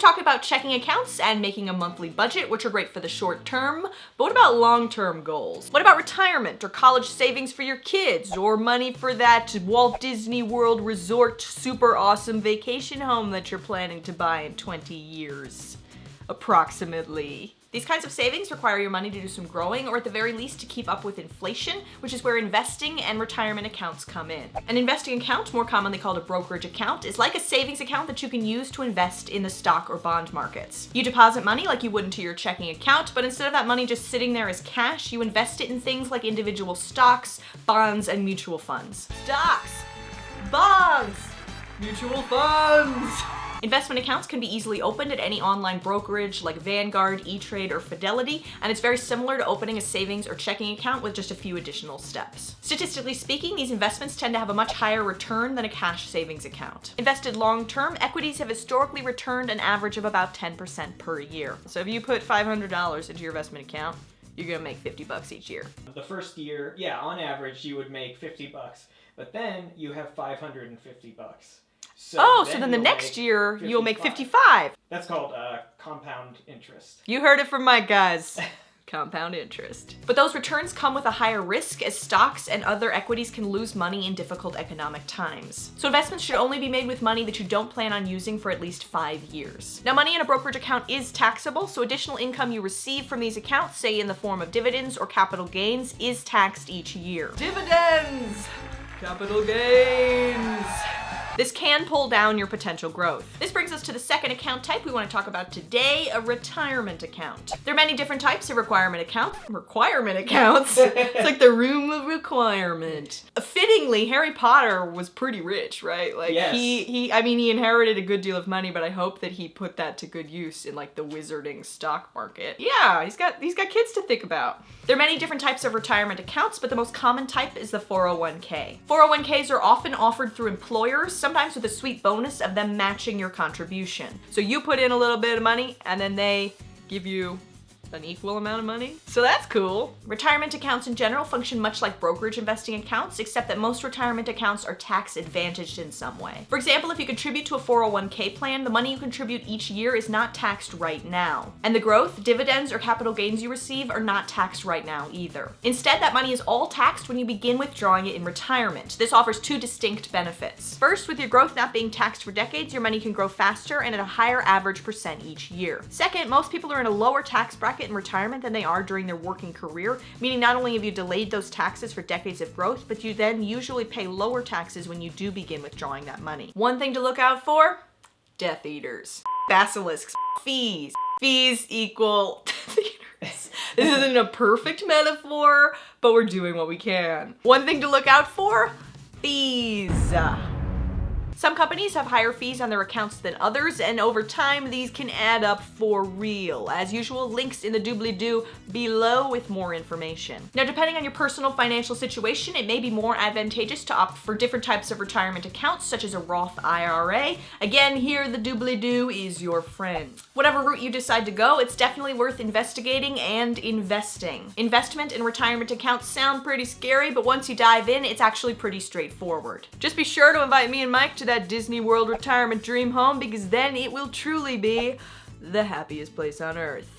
talked about checking accounts and making a monthly budget, which are great for the short term, but what about long-term goals? What about retirement or college savings for your kids, or money for that Walt Disney World Resort super awesome vacation home that you're planning to buy in 20 years? Approximately. These kinds of savings require your money to do some growing, or at the very least to keep up with inflation, which is where investing and retirement accounts come in. An investing account, more commonly called a brokerage account, is like a savings account that you can use to invest in the stock or bond markets. You deposit money like you would into your checking account, but instead of that money just sitting there as cash, you invest it in things like individual stocks, bonds, and mutual funds. Stocks, bonds, mutual funds. Investment accounts can be easily opened at any online brokerage like Vanguard, E-Trade, or Fidelity, and it's very similar to opening a savings or checking account with just a few additional steps. Statistically speaking, these investments tend to have a much higher return than a cash savings account. Invested long-term, equities have historically returned an average of about 10% per year. So if you put $500 into your investment account, you're gonna make $50 each year. The first year, yeah, on average, you would make $50, but then you have $550. So then the next year, you'll make 55. That's called compound interest. You heard it from my guys. Compound interest. But those returns come with a higher risk, as stocks and other equities can lose money in difficult economic times. So investments should only be made with money that you don't plan on using for at least 5 years. Now, money in a brokerage account is taxable, so additional income you receive from these accounts, say in the form of dividends or capital gains, is taxed each year. Dividends! Capital gains! This can pull down your potential growth. This brings us to the second account type we want to talk about today, a retirement account. There are many different types of requirement accounts. It's like the room of requirement. Fittingly, Harry Potter was pretty rich, right? Like yes. he inherited a good deal of money, but I hope that he put that to good use in like the wizarding stock market. Yeah, he's got kids to think about. There are many different types of retirement accounts, but the most common type is the 401k. 401ks are often offered through employers, sometimes with a sweet bonus of them matching your contribution. So you put in a little bit of money and then they give you an equal amount of money. So that's cool. Retirement accounts in general function much like brokerage investing accounts, except that most retirement accounts are tax advantaged in some way. For example, if you contribute to a 401k plan, the money you contribute each year is not taxed right now. And the growth, dividends, or capital gains you receive are not taxed right now either. Instead, that money is all taxed when you begin withdrawing it in retirement. This offers two distinct benefits. First, with your growth not being taxed for decades, your money can grow faster and at a higher average percent each year. Second, most people are in a lower tax bracket in retirement than they are during their working career, meaning not only have you delayed those taxes for decades of growth, but you then usually pay lower taxes when you do begin withdrawing that money. One thing to look out for: Death Eaters. Basilisks. Fees. Fees equal Death Eaters. This isn't a perfect metaphor, but we're doing what we can. One thing to look out for: fees. Some companies have higher fees on their accounts than others, and over time, these can add up for real. As usual, links in the doobly-doo below with more information. Now, depending on your personal financial situation, it may be more advantageous to opt for different types of retirement accounts, such as a Roth IRA. Again, here, the doobly-doo is your friend. Whatever route you decide to go, it's definitely worth investigating and investing. Investment and retirement accounts sound pretty scary, but once you dive in, it's actually pretty straightforward. Just be sure to invite me and Mike to that Disney World retirement dream home, because then it will truly be the happiest place on earth.